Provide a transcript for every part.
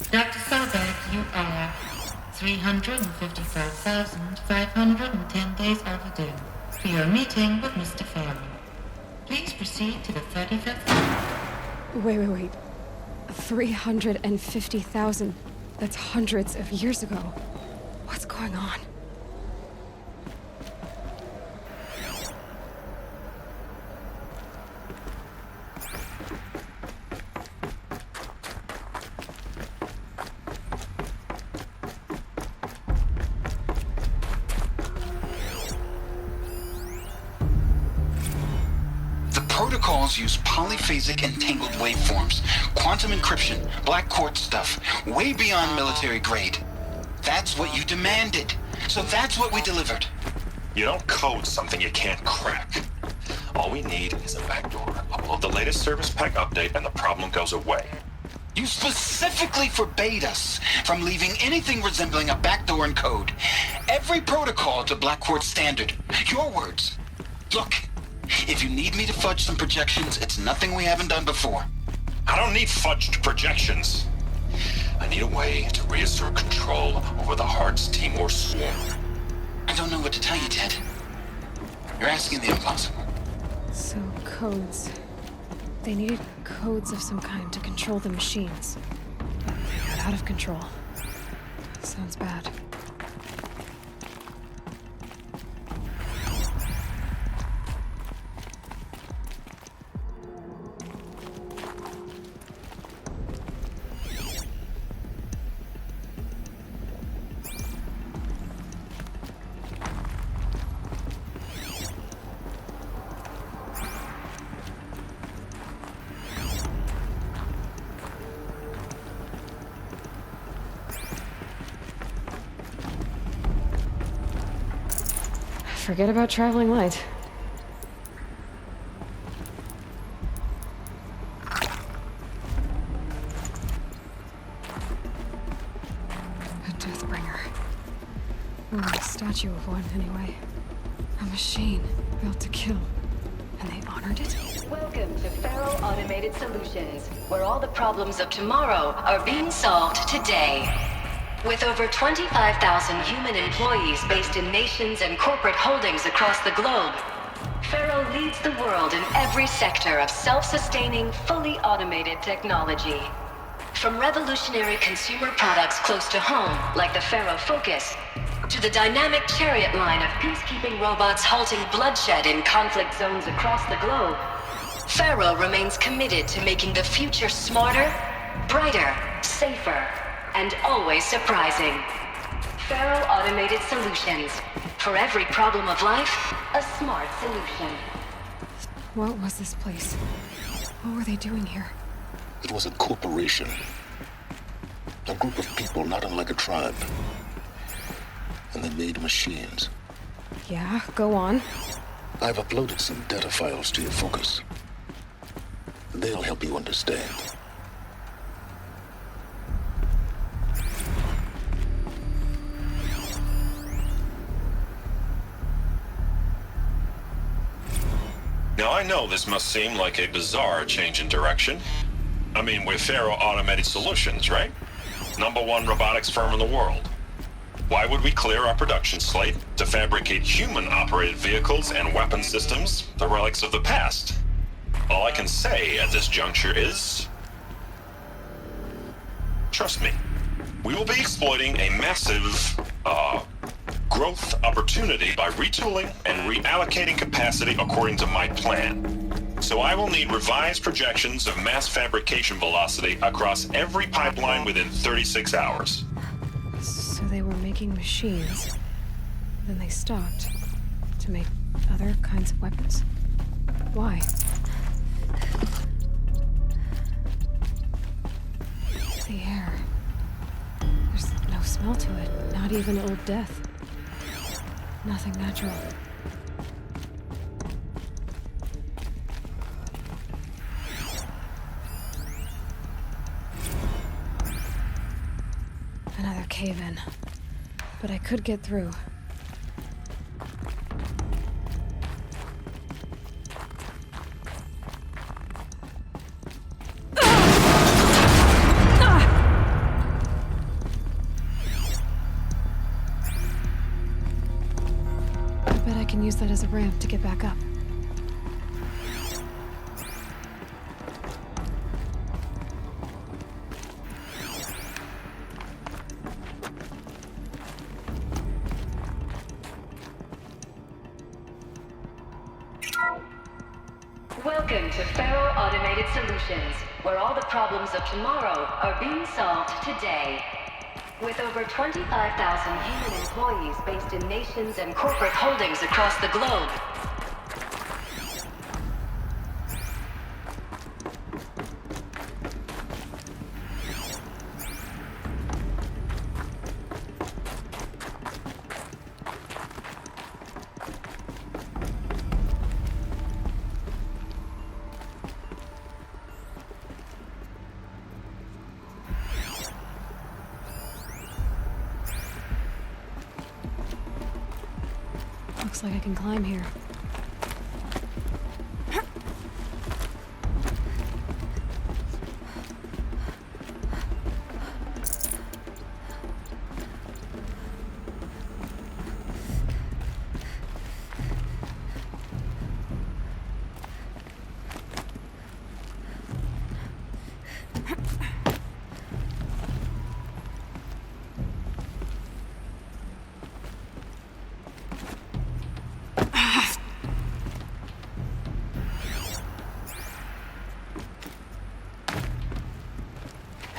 Dr. Solberg, you are 355,510 days overdue for your meeting with Mr. Farrell. Please proceed to the 35th floor. Wait. 350,000. That's hundreds of years ago. What's going on? Protocols use polyphasic entangled waveforms, quantum encryption, black quartz stuff, way beyond military grade. That's what you demanded. So that's what we delivered. You don't code something you can't crack. All we need is a backdoor. Upload the latest service pack update and the problem goes away. You specifically forbade us from leaving anything resembling a backdoor in code. Every protocol to black quartz standard. Your words. Look. If you need me to fudge some projections, it's nothing we haven't done before. I don't need fudged projections. I need a way to reassert control over the Hearts Timor swarm. I don't know what to tell you, Ted. You're asking the impossible. So, codes. They needed codes of some kind to control the machines. They got out of control. Sounds bad. Forget about traveling light. A Deathbringer. Or a statue of one, anyway. A machine built to kill. And they honored it? Welcome to Faro Automated Solutions, where all the problems of tomorrow are being solved today. With over 25,000 human employees based in nations and corporate holdings across the globe, Faro leads the world in every sector of self-sustaining, fully automated technology. From revolutionary consumer products close to home, like the Faro Focus, to the dynamic Chariot line of peacekeeping robots halting bloodshed in conflict zones across the globe, Faro remains committed to making the future smarter, brighter, safer, and always surprising. Faro Automated Solutions. For every problem of life, a smart solution. What was this place? What were they doing here? It was a corporation. A group of people not unlike a tribe. And they made machines. Yeah, go on. I've uploaded some data files to your Focus. They'll help you understand. Now I know this must seem like a bizarre change in direction. I mean, we're Faro Automated Solutions, right? #1 robotics firm in the world. Why would we clear our production slate to fabricate human-operated vehicles and weapon systems, the relics of the past? All I can say at this juncture is... trust me, we will be exploiting a massive, growth opportunity by retooling and reallocating capacity according to my plan. So I will need revised projections of mass fabrication velocity across every pipeline within 36 hours. So they were making machines. Then they stopped to make other kinds of weapons. Why? The air. There's no smell to it. Not even old death. Nothing natural. Another cave-in. But I could get through. use that as a ramp to get back up. Welcome to Faro Automated Solutions, where all the problems of tomorrow are being solved today. With over 25,000 human employees based in nations and corporate holdings across the globe. Looks like I can climb here.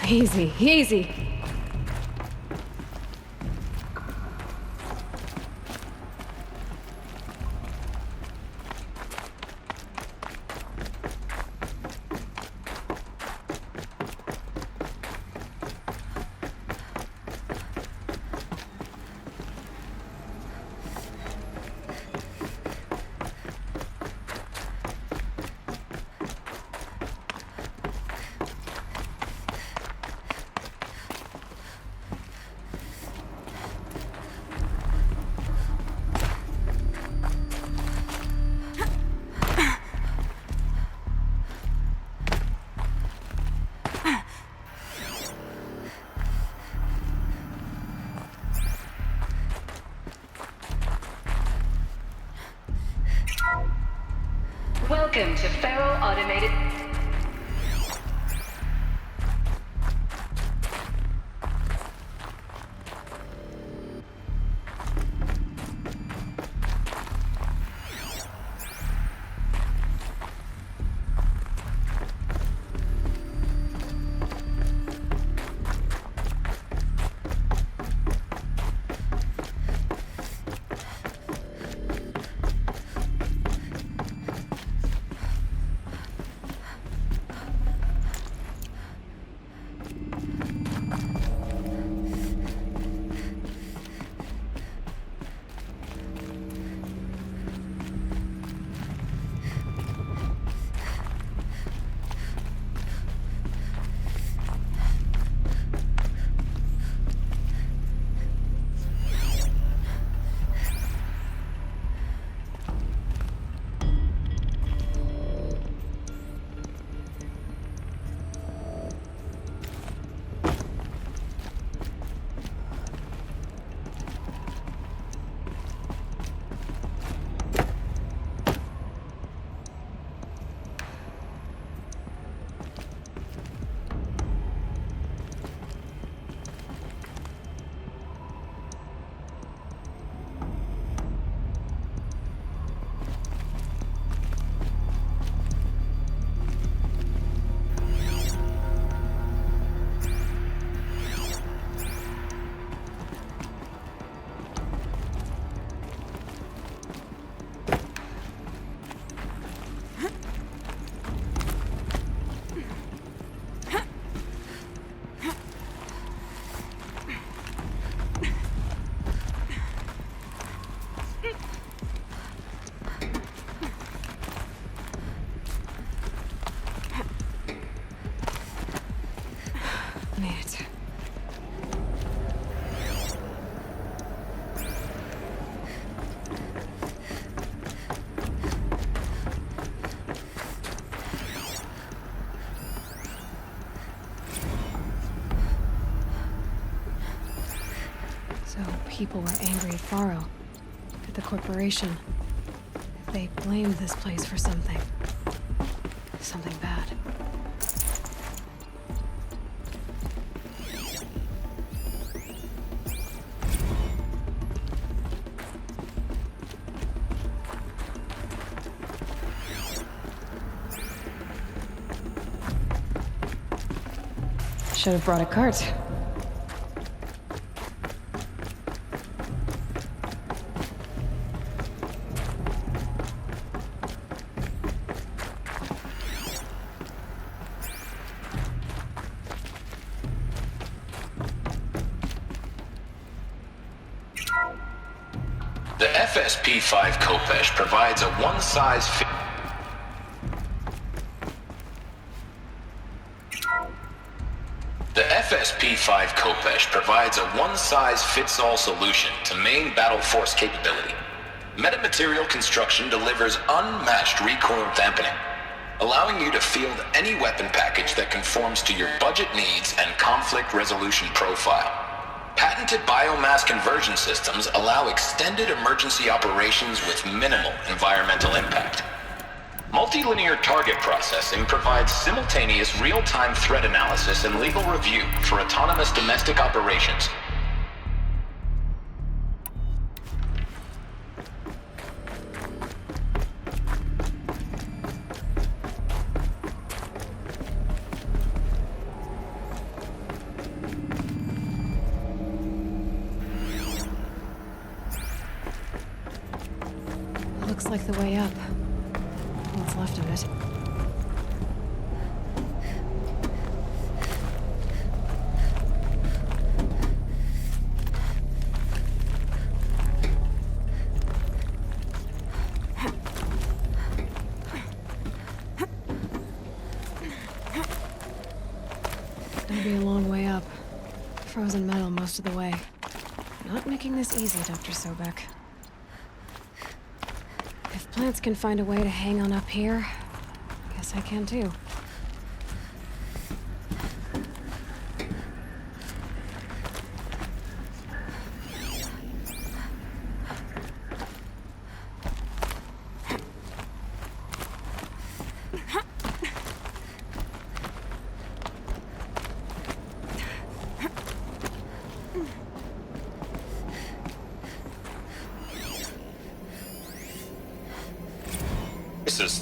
Easy, easy. Welcome to Faro Automated... Made it. So people were angry at Faro, at the corporation. They blamed this place for something. Something bad. Should have brought a cart. The FSP-5 Khopesh provides a one-size-fits. The FSP-5 Khopesh provides a one-size-fits-all solution to main battle force capability. Metamaterial construction delivers unmatched recoil dampening, allowing you to field any weapon package that conforms to your budget needs and conflict resolution profile. Patented biomass conversion systems allow extended emergency operations with minimal environmental impact. Multilinear target processing provides simultaneous real-time threat analysis and legal review for autonomous domestic operations. Looks like the way up. What's left of it. Gonna be a long way up. Frozen metal most of the way. Not making this easy, Dr. Sobek. If plants can find a way to hang on up here, guess I can too.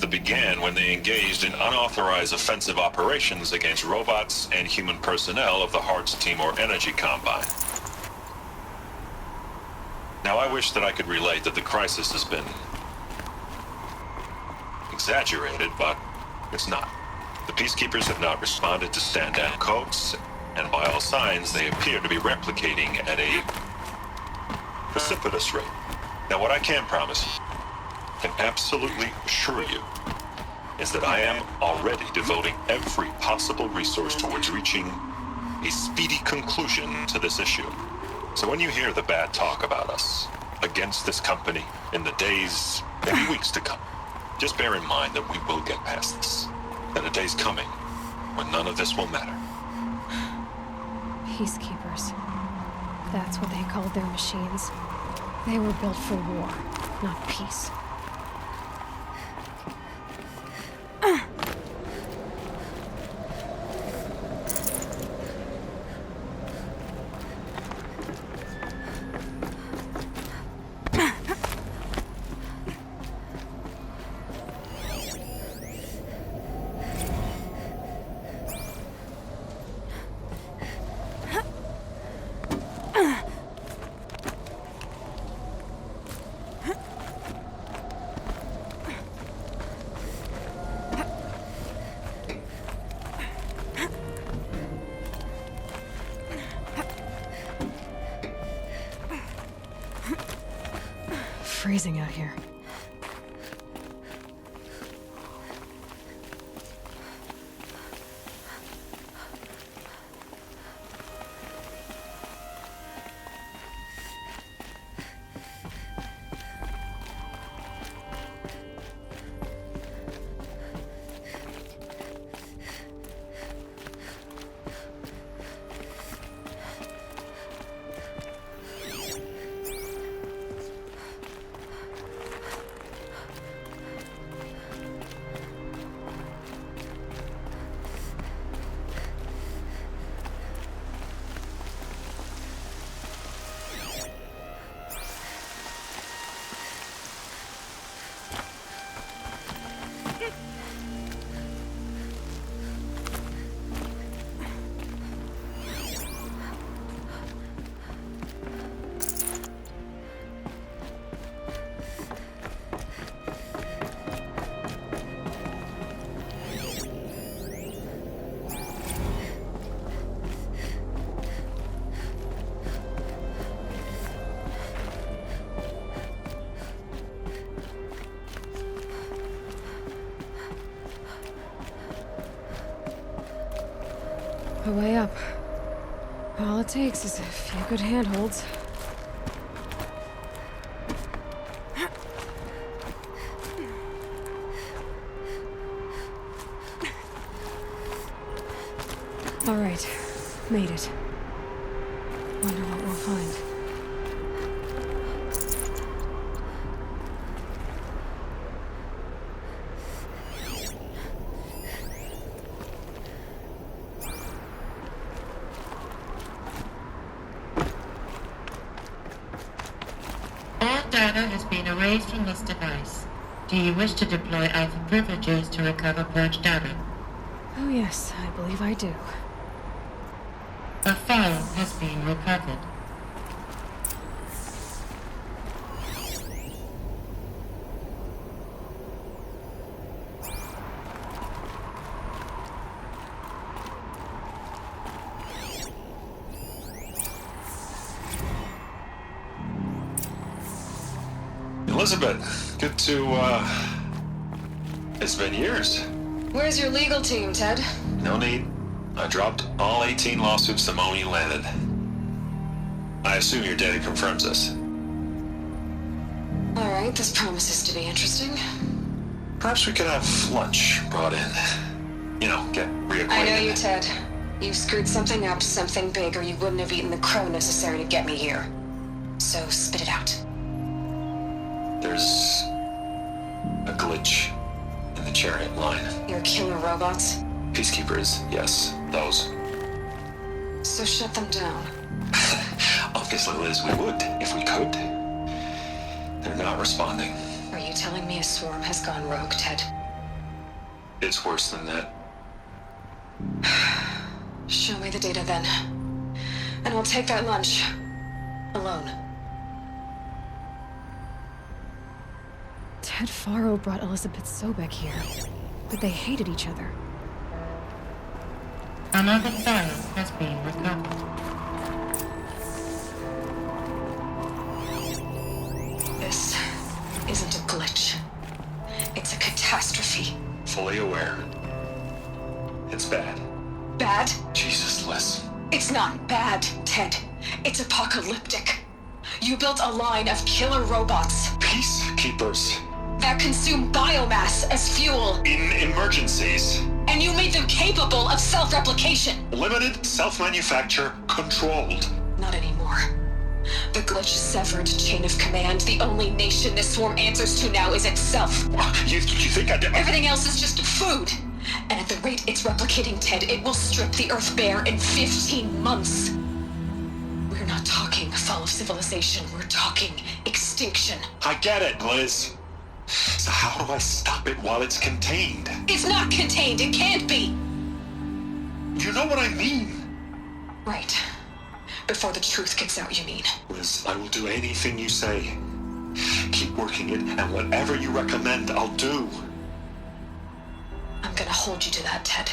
That began when they engaged in unauthorized offensive operations against robots and human personnel of the Hearts Timor Energy Combine. Now, I wish that I could relate that the crisis has been exaggerated, but it's not. The Peacekeepers have not responded to stand-down codes, and by all signs, they appear to be replicating at a precipitous rate. Now, what I can promise you, can absolutely assure you, is that I am already devoting every possible resource towards reaching a speedy conclusion to this issue. So when you hear the bad talk about us against this company in the days, maybe weeks to come, just bear in mind that we will get past this. That a day's coming when none of this will matter. Peacekeepers. That's what they called their machines. They were built for war, not peace. Freezing out here. the way up. All it takes is a few good handholds. All right, made it. Wonder what we'll find. All data has been erased from this device. Do you wish to deploy Alpha privileges to recover purged data? Oh yes, I believe I do. A file has been recovered. Elizabeth, good to, it's been years. Where's your legal team, Ted? No need. I dropped all 18 lawsuits the moment you landed. I assume your data confirms this. All right, this promises to be interesting. Perhaps we could have lunch brought in. You know, get reacquainted. I know you, Ted. You screwed something up, something big, or you wouldn't have eaten the crow necessary to get me here. So spit it out. There's a glitch in the chariot line. Your killer robots? Peacekeepers, yes, those. So shut them down. Obviously, Liz, we would, if we could. They're not responding. Are you telling me a swarm has gone rogue, Ted? It's worse than that. Show me the data then. And I'll take that lunch. Alone. Ted Faro brought Elizabeth Sobek here, but they hated each other. Another file has been recovered. This isn't a glitch. It's a catastrophe. Fully aware. It's bad. Bad? Jesus, Liz. It's not bad, Ted. It's apocalyptic. You built a line of killer robots Peacekeepers. that consume biomass as fuel, In emergencies. and you made them capable of self-replication. Limited, self-manufacture, controlled. Not anymore. The glitch severed chain of command. The only nation this swarm answers to now is itself. You think I did? Everything else is just food. And at the rate it's replicating, Ted, it will strip the Earth bare in 15 months. We're not talking fall of civilization. We're talking extinction. I get it, Liz. So how do I stop it while it's contained? It's not contained. It can't be. You know what I mean? Right. Before the truth gets out, you mean? Liz, I will do anything you say. Keep working it, and whatever you recommend, I'll do. I'm gonna hold you to that, Ted.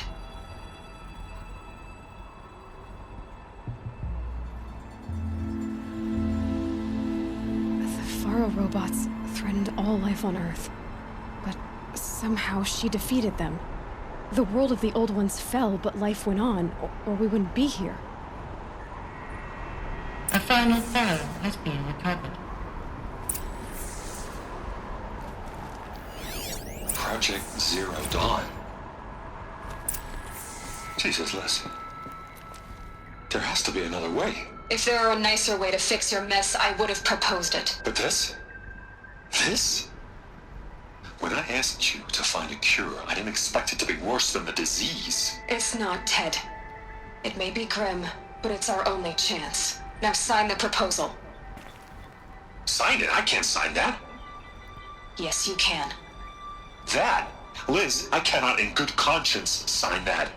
The Faro robots threatened all life on Earth. But somehow she defeated them. The world of the old ones fell, but life went on, or we wouldn't be here. A final file has been recovered. Project Zero Dawn. Jesus, Liz. There has to be another way. If there were a nicer way to fix your mess, I would have proposed it. But this? This? When I asked you to find a cure, I didn't expect it to be worse than the disease. It's not, Ted. It may be grim, but it's our only chance. Now sign the proposal. Sign it? I can't sign that. Yes, you can. That? Liz, I cannot in good conscience sign that.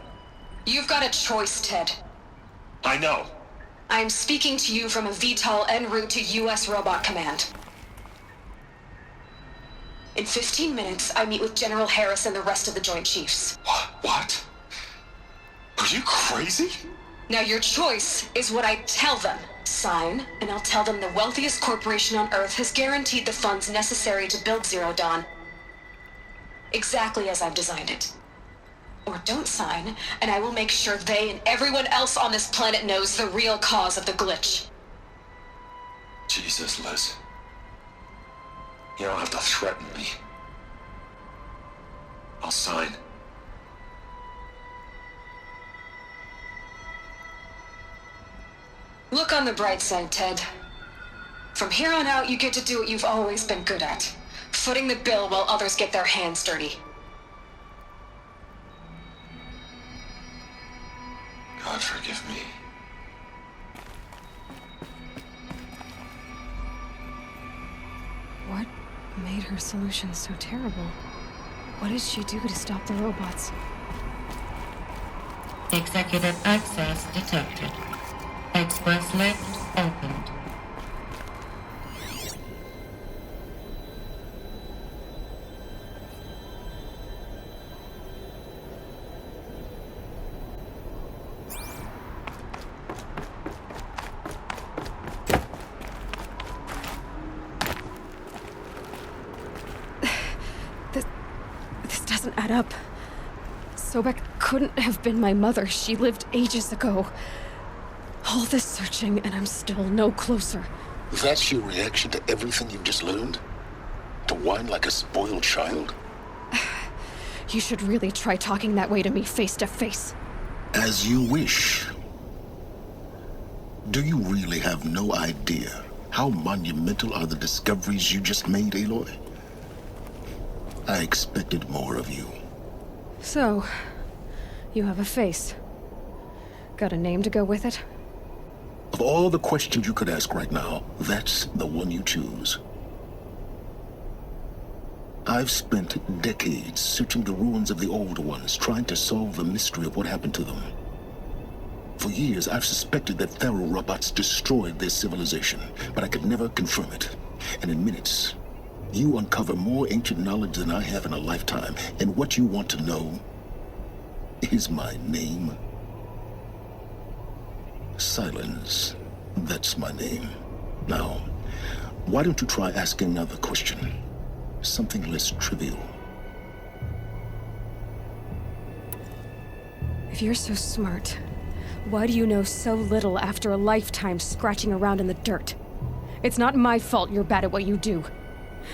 You've got a choice, Ted. I know. I am speaking to you from a VTOL en route to U.S. Robot Command. In 15 minutes, I meet with General Harris and the rest of the Joint Chiefs. What? Are you crazy? Now your choice is what I tell them. Sign, and I'll tell them the wealthiest corporation on Earth has guaranteed the funds necessary to build Zero Dawn. Exactly as I've designed it. Or don't sign, and I will make sure they and everyone else on this planet knows the real cause of the glitch. Jesus, Liz. You don't have to threaten me. I'll sign. Look on the bright side, Ted. From here on out, you get to do what you've always been good at. Footing the bill while others get their hands dirty. God forgive me. What made her solution so terrible? What did she do to stop the robots? Executive access detected. Express lift opened. This doesn't add up. Sobek couldn't have been my mother. She lived ages ago. All this searching, and I'm still no closer. That's your reaction to everything you've just learned? To whine like a spoiled child? You should really try talking that way to me face to face. As you wish. Do you really have no idea how monumental are the discoveries you just made, Aloy? I expected more of you. So, you have a face. Got a name to go with it? Of all the questions you could ask right now, that's the one you choose. I've spent decades searching the ruins of the old ones, trying to solve the mystery of what happened to them. For years, I've suspected that Faro robots destroyed their civilization, but I could never confirm it. And in minutes, you uncover more ancient knowledge than I have in a lifetime, and what you want to know is my name. Silence. That's my name. Now, why don't you try asking another question? Something less trivial. If you're so smart, why do you know so little after a lifetime scratching around in the dirt? It's not my fault you're bad at what you do.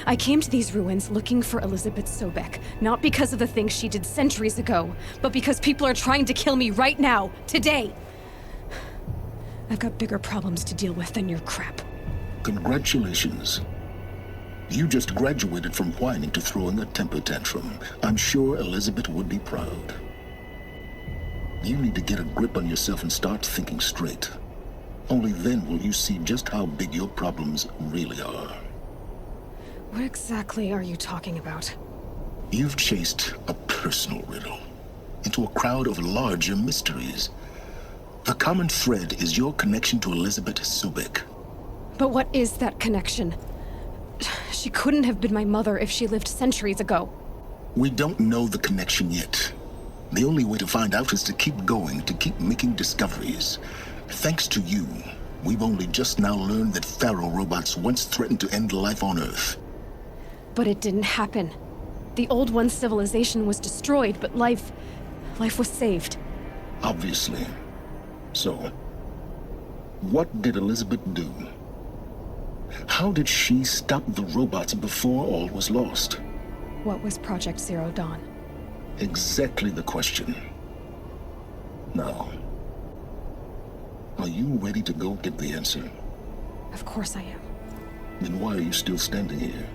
I came to these ruins looking for Elizabeth Sobek, not because of the things she did centuries ago, but because people are trying to kill me right now, today. I've got bigger problems to deal with than your crap. Congratulations. You just graduated from whining to throwing a temper tantrum. I'm sure Elizabeth would be proud. You need to get a grip on yourself and start thinking straight. Only then will you see just how big your problems really are. What exactly are you talking about? You've chased a personal riddle into a crowd of larger mysteries. The common thread is your connection to Elizabeth Sobek. But what is that connection? She couldn't have been my mother if she lived centuries ago. We don't know the connection yet. The only way to find out is to keep going, to keep making discoveries. Thanks to you, we've only just now learned that Faro robots once threatened to end life on Earth. But it didn't happen. The Old One's civilization was destroyed, but life was saved. Obviously. So, what did Elizabeth do? How did she stop the robots before all was lost? What was Project Zero Dawn? Exactly the question. Now, are you ready to go get the answer? Of course I am. Then why are you still standing here?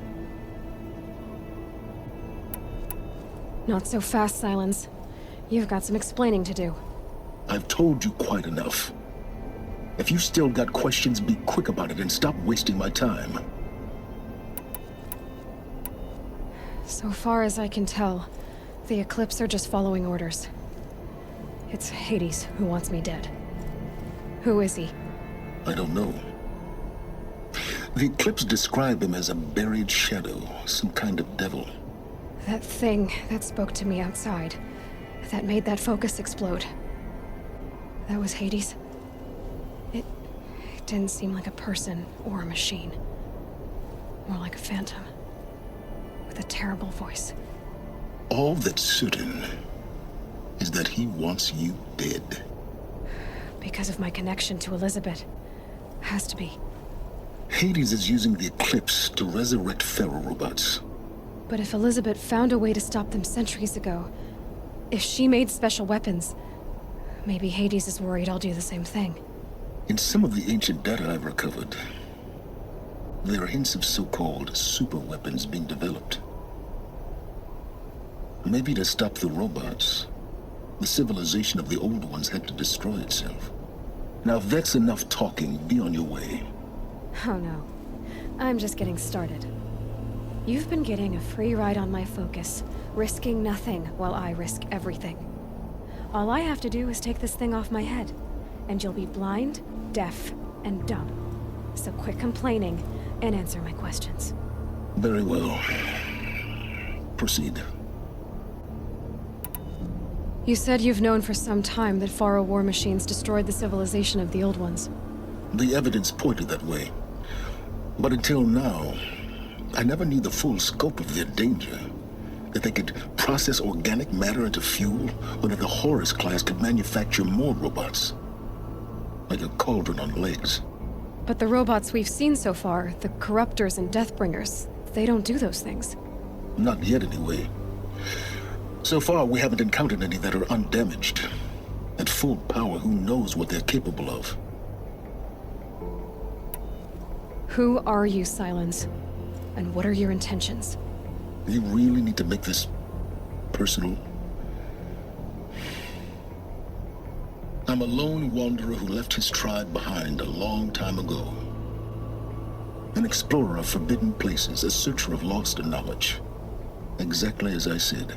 Not so fast, Silence. You've got some explaining to do. I've told you quite enough. If you still got questions, be quick about it and stop wasting my time. So far as I can tell, the Eclipse are just following orders. It's Hades who wants me dead. Who is he? I don't know. The Eclipse describe him as a buried shadow, some kind of devil. That thing that spoke to me outside, that made that focus explode. That was Hades. It didn't seem like a person or a machine. More like a phantom. With a terrible voice. All that's certain is that he wants you dead. Because of my connection to Elizabeth. Has to be. Hades is using the Eclipse to resurrect ferrorobots. But if Elizabeth found a way to stop them centuries ago, if she made special weapons, maybe Hades is worried I'll do the same thing. In some of the ancient data I've recovered, there are hints of so-called super weapons being developed. Maybe to stop the robots, the civilization of the old ones had to destroy itself. Now, if that's enough talking, be on your way. Oh no. I'm just getting started. You've been getting a free ride on my focus, risking nothing while I risk everything. All I have to do is take this thing off my head, and you'll be blind, deaf, and dumb. So quit complaining and answer my questions. Very well. Proceed. You said you've known for some time that Faro war machines destroyed the civilization of the old ones. The evidence pointed that way. But until now, I never knew the full scope of their danger. That they could process organic matter into fuel, or that the Horus class could manufacture more robots. Like a cauldron on legs. But the robots we've seen so far, the Corruptors and Deathbringers, they don't do those things. Not yet, anyway. So far, we haven't encountered any that are undamaged. At full power, who knows what they're capable of? Who are you, Silence? And what are your intentions? You really need to make this personal? I'm a lone wanderer who left his tribe behind a long time ago. An explorer of forbidden places, a searcher of lost knowledge. Exactly as I said.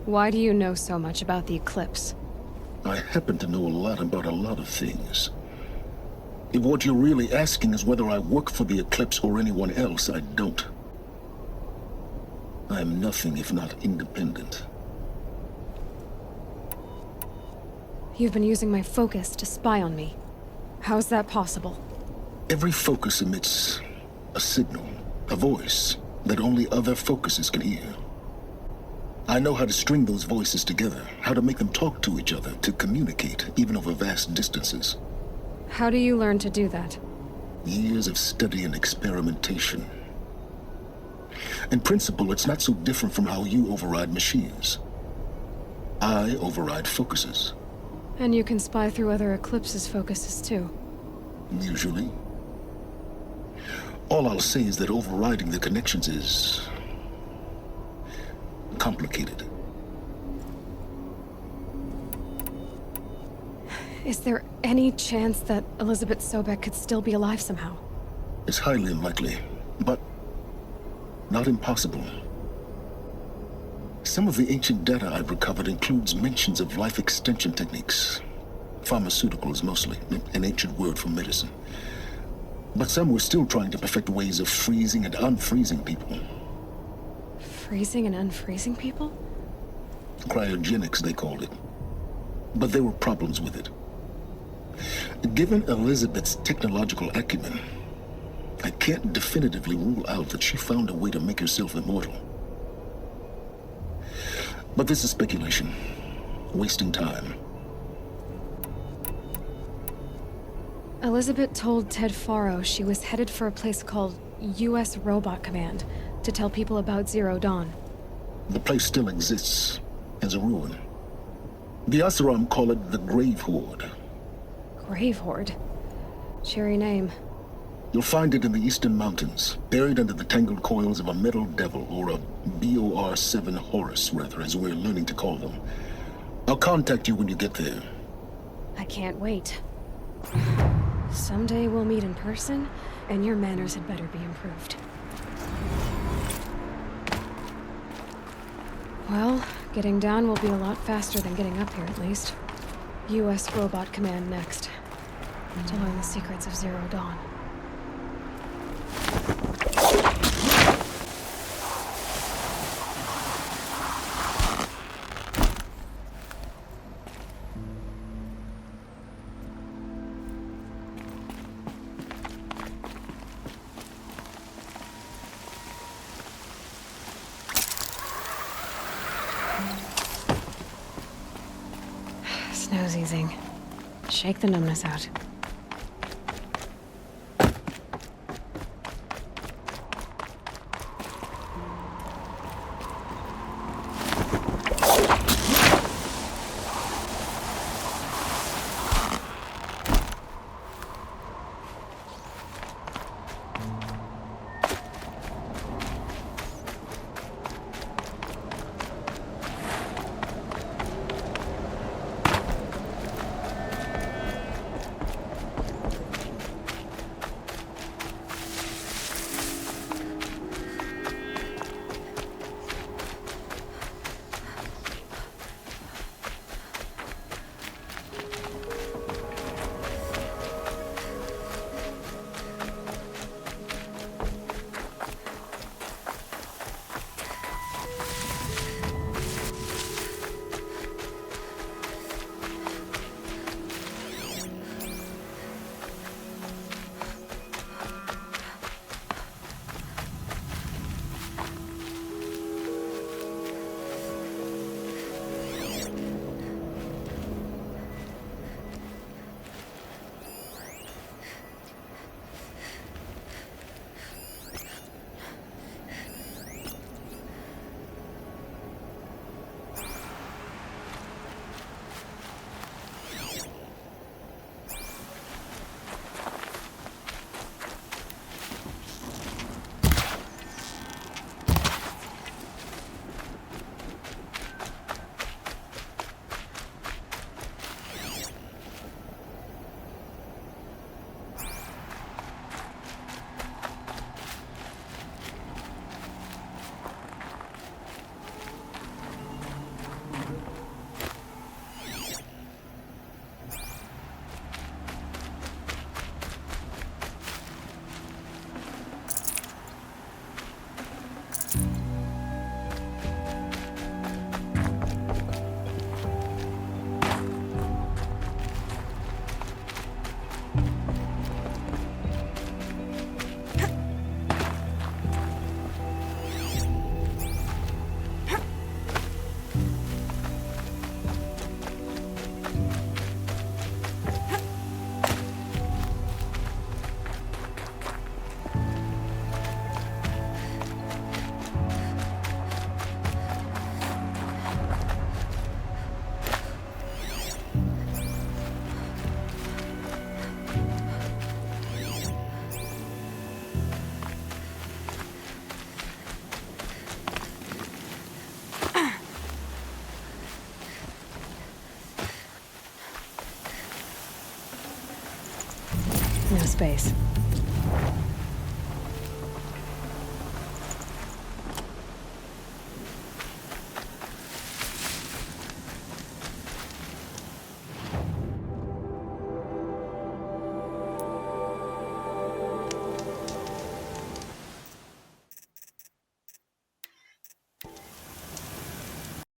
Why do you know so much about the Eclipse? I happen to know a lot about a lot of things. If what you're really asking is whether I work for the Eclipse or anyone else, I don't. I am nothing if not independent. You've been using my focus to spy on me. How's that possible? Every focus emits a signal, a voice, that only other focuses can hear. I know how to string those voices together, how to make them talk to each other, to communicate, even over vast distances. How do you learn to do that? Years of study and experimentation. In principle, it's not so different from how you override machines. I override focuses. And you can spy through other Eclipse's focuses too. Usually. All I'll say is that overriding the connections is complicated. Is there any chance that Elizabeth Sobek could still be alive somehow? It's highly unlikely, but not impossible. Some of the ancient data I've recovered includes mentions of life extension techniques. Pharmaceuticals, mostly, an ancient word for medicine. But some were still trying to perfect ways of freezing and unfreezing people. Freezing and unfreezing people? Cryogenics, they called it. But there were problems with it. Given Elizabeth's technological acumen, I can't definitively rule out that she found a way to make herself immortal. But this is speculation. Wasting time. Elizabeth told Ted Faro she was headed for a place called U.S. Robot Command to tell people about Zero Dawn. The place still exists as a ruin. The Asaram call it the Grave Horde. Grave Horde? Cheery name. You'll find it in the Eastern Mountains, buried under the tangled coils of a metal devil, or a BOR-7 Horus, rather, as we're learning to call them. I'll contact you when you get there. I can't wait. Someday we'll meet in person, and your manners had better be improved. Well, getting down will be a lot faster than getting up here, at least. U.S. Robot Command next. To learn the secrets of Zero Dawn. nose easing. Shake the numbness out. No space.